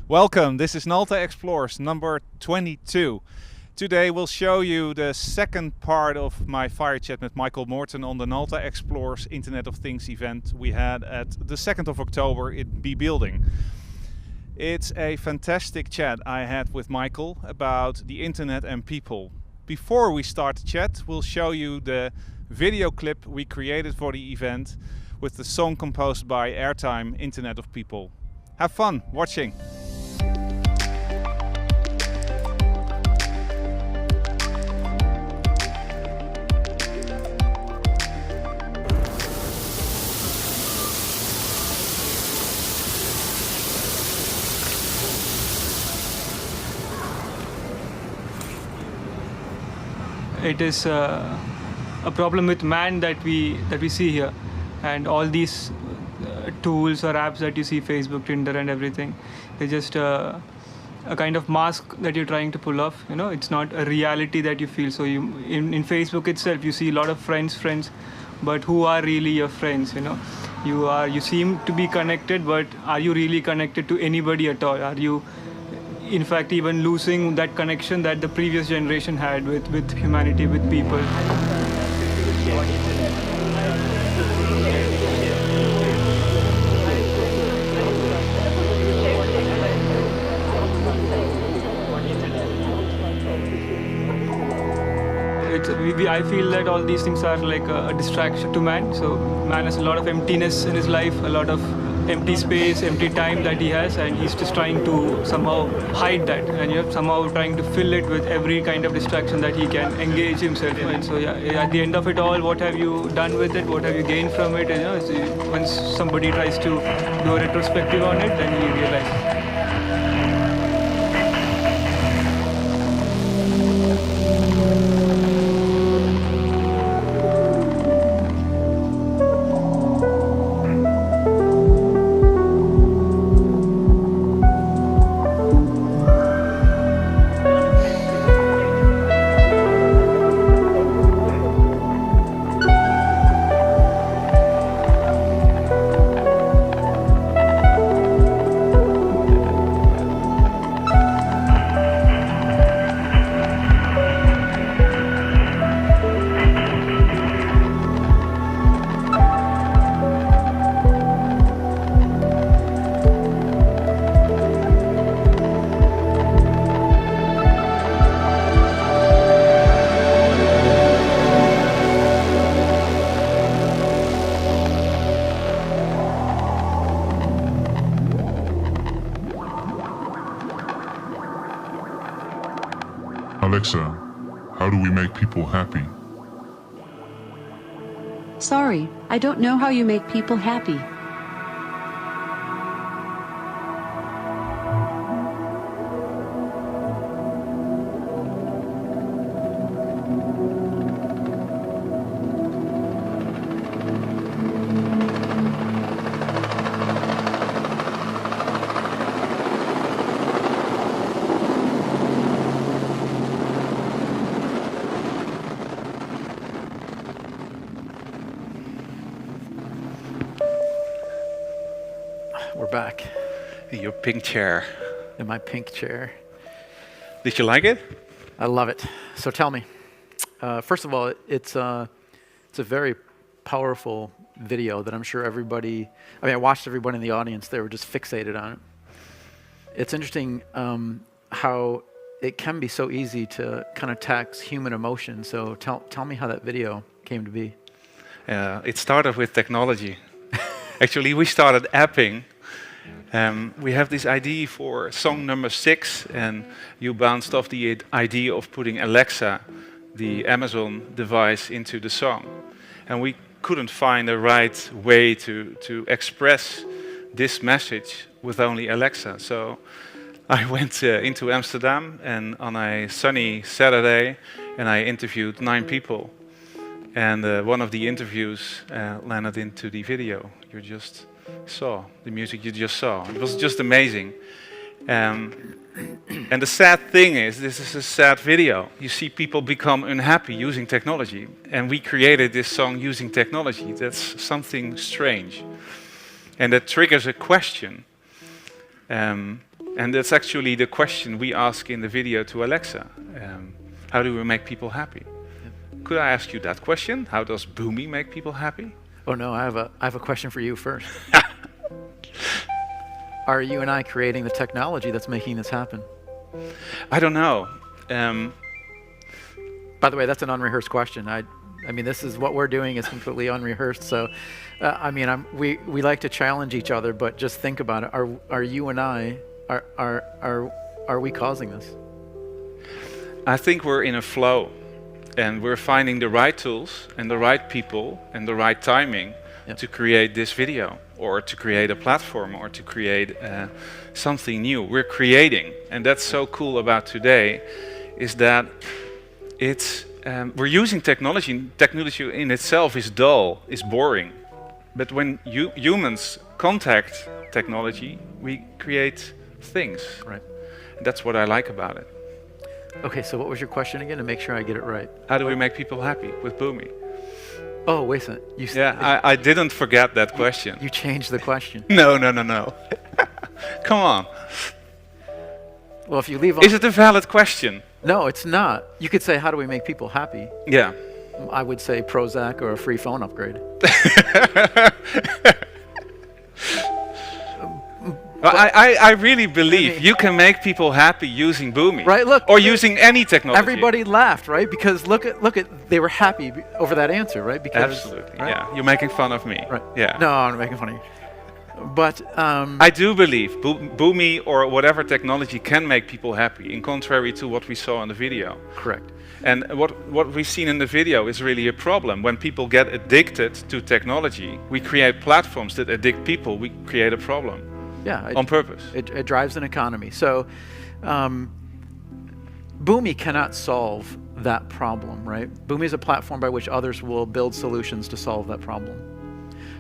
Welcome, this is Nalta Explores number 22. Today we'll show you the second part of my fire chat with Michael Morton on the Nalta Explores Internet of Things event we had at the 2nd of October in B Building. It's a fantastic chat I had with Michael about the internet and people. Before we start the chat, we'll show you the video clip we created for the event with the song composed by Airtime, Internet of People. Have fun watching! It is a problem with man that we see here, and all these tools or apps that you see, Facebook, Tinder, and everything, they're just a kind of mask that you're trying to pull off. You know, it's not a reality that you feel. So you in Facebook itself, you see a lot of friends, but who are really your friends? You know, you seem to be connected, but are you really connected to anybody at all? Are you in fact even losing that connection that the previous generation had with humanity, with people? I feel that all these things are like a distraction to man. So man has a lot of emptiness in his life, a lot of empty space, empty time that he has, and he's just trying to somehow hide that, and somehow trying to fill it with every kind of distraction that he can engage himself in. So at the end of it all, what have you done with it? What have you gained from it? You know, once somebody tries to do a retrospective on it, then he realizes. Alexa, how do we make people happy? Sorry, I don't know how you make people happy. We're back In your pink chair. in my pink chair. Did you like it? I love it. So tell me, first of all, it's a very powerful video that I'm sure everybody, I watched everybody in the audience, they were just fixated on it. It's interesting how it can be so easy to kind of tax human emotion. So tell me how that video came to be. It started with technology. Actually, we started apping. We have this idea for song number 6, and you bounced off the idea of putting Alexa, the Amazon device, into the song. And we couldn't find a right way to express this message with only Alexa. So I went into Amsterdam and on a sunny Saturday, and I interviewed 9 people. And one of the interviews landed into the video you just saw, the music you just saw. It was just amazing. And the sad thing is, this is a sad video. You see people become unhappy using technology. And we created this song using technology. That's something strange. And that triggers a question. And that's actually the question we ask in the video to Alexa. How do we make people happy? Could I ask you that question? How does Boomi make people happy? Oh no, I have a question for you first. Are you and I creating the technology that's making this happen? I don't know. By the way, that's an unrehearsed question. I mean, this is what we're doing is completely unrehearsed. So, I mean, we like to challenge each other, but just think about it. Are you and I are we causing this? I think we're in a flow, and we're finding the right tools and the right people and the right timing to create this video, or to create a platform, or to create something new. We're creating, and that's so cool about today, is that it's we're using technology. Technology in itself is dull, is boring, but when humans contact technology, we create things. Right. That's what I like about it. Okay, so what was your question again, to make sure I get it right? How do we make people happy with Boomi? Oh, wait a second. I didn't forget that question. You changed the question. No. Come on. Well, if you leave... Is it a valid question? No, it's not. You could say, how do we make people happy? Yeah. I would say Prozac or a free phone upgrade. I really believe you can make people happy using Boomi, right? Look, or using any technology. Everybody laughed, right? Because look at they were happy over that answer, right? Because absolutely, right? Yeah. You're making fun of me, right? Yeah. No, I'm not making fun of you. But I do believe Boomi or whatever technology can make people happy, in contrary to what we saw in the video. Correct. And what we've seen in the video is really a problem. When people get addicted to technology, we create platforms that addict people. We create a problem. Yeah, on purpose. It drives an economy. So, Boomi cannot solve that problem, right? Boomi is a platform by which others will build solutions to solve that problem.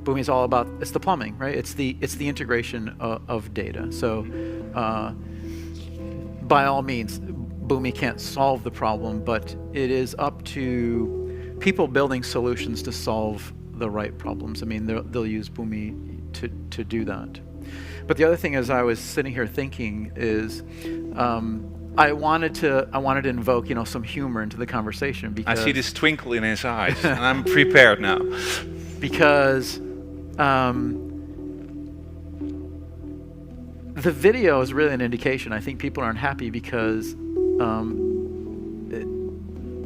Boomi is all about, it's the plumbing, right? It's the integration of data. So, by all means, Boomi can't solve the problem, but it is up to people building solutions to solve the right problems. I mean, they'll use Boomi to do that. But the other thing, as I was sitting here thinking, is I wanted to invoke, some humor into the conversation, because I see this twinkle in his eyes, and I'm prepared now. Because the video is really an indication. I think people aren't happy because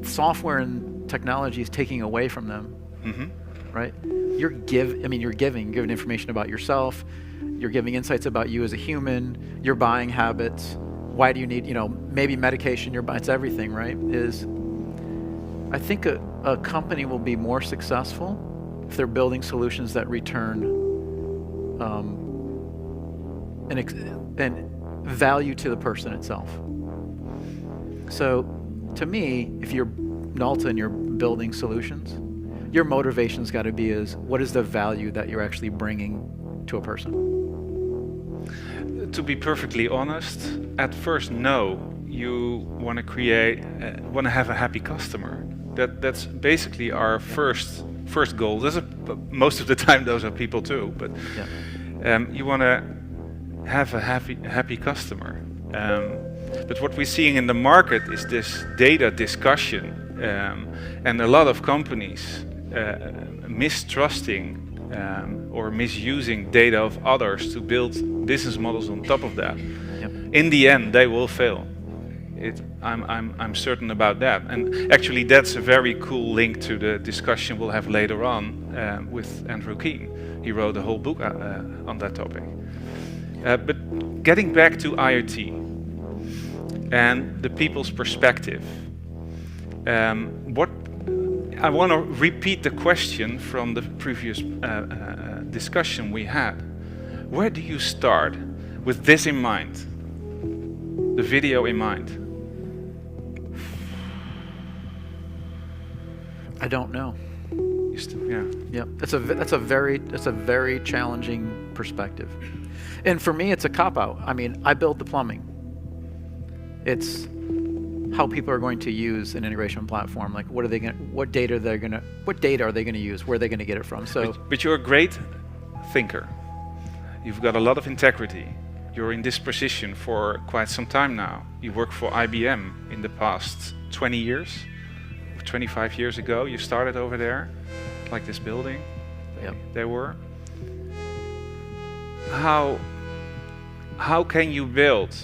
software and technology is taking away from them. Mm-hmm. Right? You're giving information about yourself. You're giving insights about you as a human, your buying habits. Why do you need, maybe medication, it's everything, right? I think a company will be more successful if they're building solutions that return and value to the person itself. So to me, if you're Nalta and you're building solutions, your motivation's got to be what is the value that you're actually bringing to a person? To be perfectly honest, at first, no. You want to have a happy customer. That's basically our first goal. Most of the time, those are people too. But you want to have a happy customer. But what we're seeing in the market is this data discussion, and a lot of companies mistrusting or misusing data of others to build business models on top of that. Yep. In the end, they will fail. I'm certain about that. And actually, that's a very cool link to the discussion we'll have later on with Andrew Keen. He wrote a whole book on that topic. But getting back to IoT and the people's perspective, I want to repeat the question from the previous discussion we had. Where do you start with this in mind? The video in mind? I don't know. Yeah. That's a very challenging perspective. And for me, it's a cop-out. I mean, I build the plumbing. It's how people are going to use an integration platform. Like, what data are they going to use? Where are they going to get it from? So, but you're a great thinker. You've got a lot of integrity. You're in this position for quite some time now. You worked for IBM in the past 20 years, 25 years ago. You started over there, like this building. Yep. They were. How can you build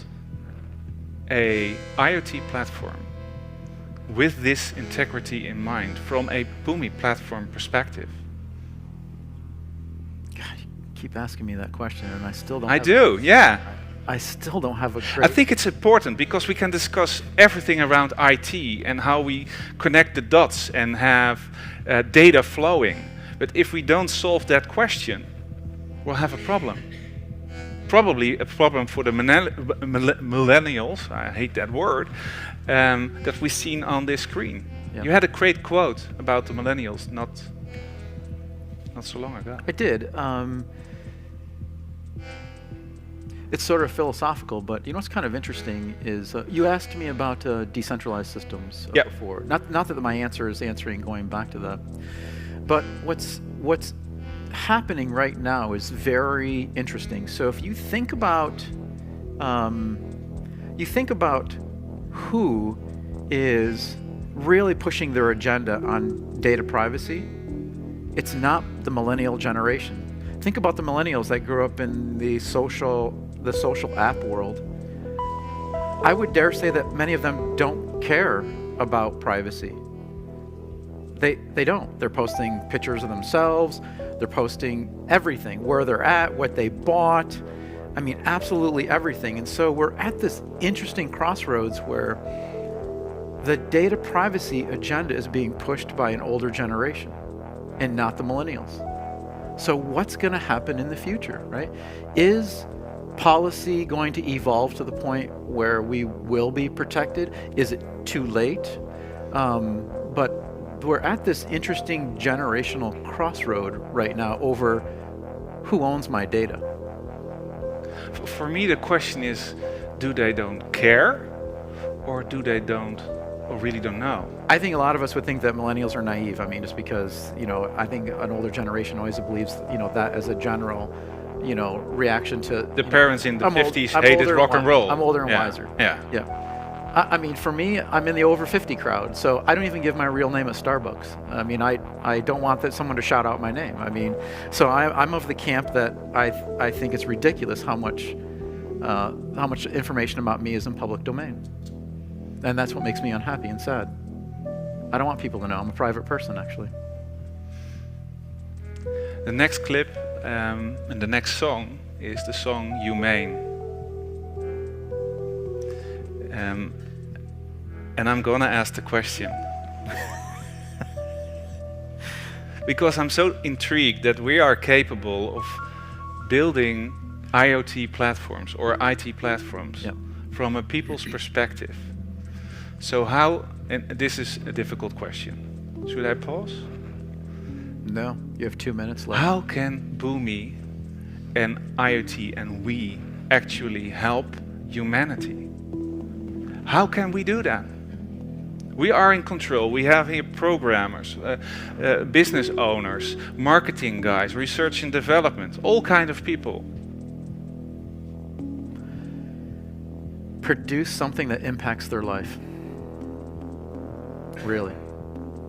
a IoT platform with this integrity in mind from a Boomi platform perspective? God, you keep asking me that question, and I still don't. I do, yeah. I still don't have a great. I think it's important because we can discuss everything around IT and how we connect the dots and have data flowing. But if we don't solve that question, we'll have a problem. Probably a problem for the millennials, I hate that word, that we've seen on this screen. Yeah. You had a great quote about the millennials not so long ago. I did. It's sort of philosophical, but you know what's kind of interesting is you asked me about decentralized systems Yeah. before. Not that my answer is answering going back to that, but what's happening right now is very interesting. So if you think about who is really pushing their agenda on data privacy, it's not the millennial generation. Think about the millennials that grew up in the social app world. I would dare say that many of them don't care about privacy. They don't. They're posting pictures of themselves. They're posting everything, where they're at, what they bought. I mean, absolutely everything. And so we're at this interesting crossroads where the data privacy agenda is being pushed by an older generation and not the millennials. So what's going to happen in the future, right? Is policy going to evolve to the point where we will be protected? Is it too late? But we're at this interesting generational crossroad right now over who owns my data. For me, the question is, do they don't care, or do they don't, or really don't know? I think a lot of us would think that millennials are naive. I mean, just because, I think an older generation always believes, that as a general, reaction to The parents in the 50s hated rock and roll. I'm older and Yeah. wiser. Yeah. Yeah. I mean, for me, I'm in the over 50 crowd, so I don't even give my real name at Starbucks. I mean, I don't want someone to shout out my name. I mean, so I'm of the camp that I think it's ridiculous how much information about me is in public domain, and that's what makes me unhappy and sad. I don't want people to know. I'm a private person, actually. The next clip and the next song is the song Humane. And I'm gonna ask the question because I'm so intrigued that we are capable of building IoT platforms or IT platforms from a people's perspective. So how, and this is a difficult question. Should I pause? No, you have 2 minutes left. How can Boomi and IoT and we actually help humanity? How can we do that? We are in control. We have here programmers, business owners, marketing guys, research and development, all kind of people. Produce something that impacts their life. Really.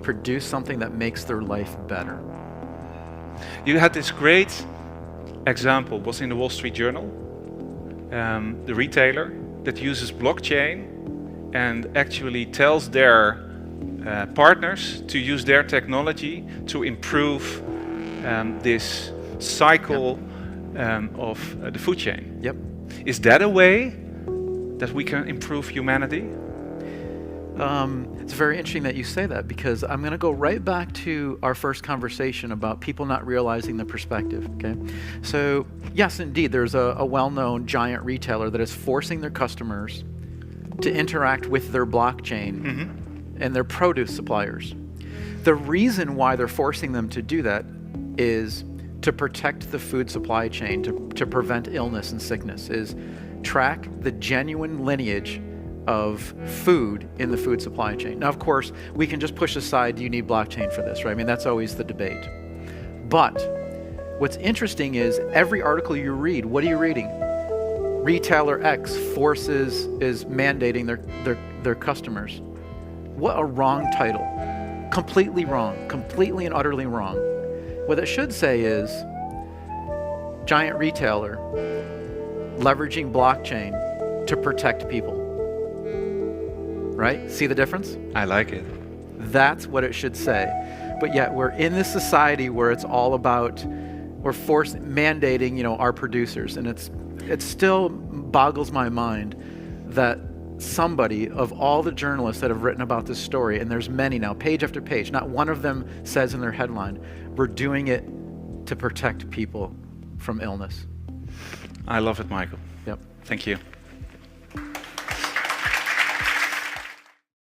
Produce something that makes their life better. You had this great example, was in the Wall Street Journal, the retailer that uses blockchain and actually tells their partners to use their technology to improve this cycle of the food chain. Yep. Is that a way that we can improve humanity? It's very interesting that you say that, because I'm going to go right back to our first conversation about people not realizing the perspective, okay? So, yes, indeed, there's a well-known giant retailer that is forcing their customers to interact with their blockchain and their produce suppliers. The reason why they're forcing them to do that is to protect the food supply chain, to prevent illness and sickness, is track the genuine lineage of food in the food supply chain. Now, of course, we can just push aside, do you need blockchain for this, right? I mean, that's always the debate. But what's interesting is every article you read, what are you reading? Retailer X forces is mandating their customers. What a wrong title. Completely wrong. Completely and utterly wrong. What it should say is giant retailer leveraging blockchain to protect people. Right? See the difference? I like it. That's what it should say. But yet we're in this society where it's all about, we're mandating, our producers. And it still boggles my mind that somebody, of all the journalists that have written about this story, and there's many now, page after page, not one of them says in their headline, we're doing it to protect people from illness. I love it, Michael. Yep. Thank you.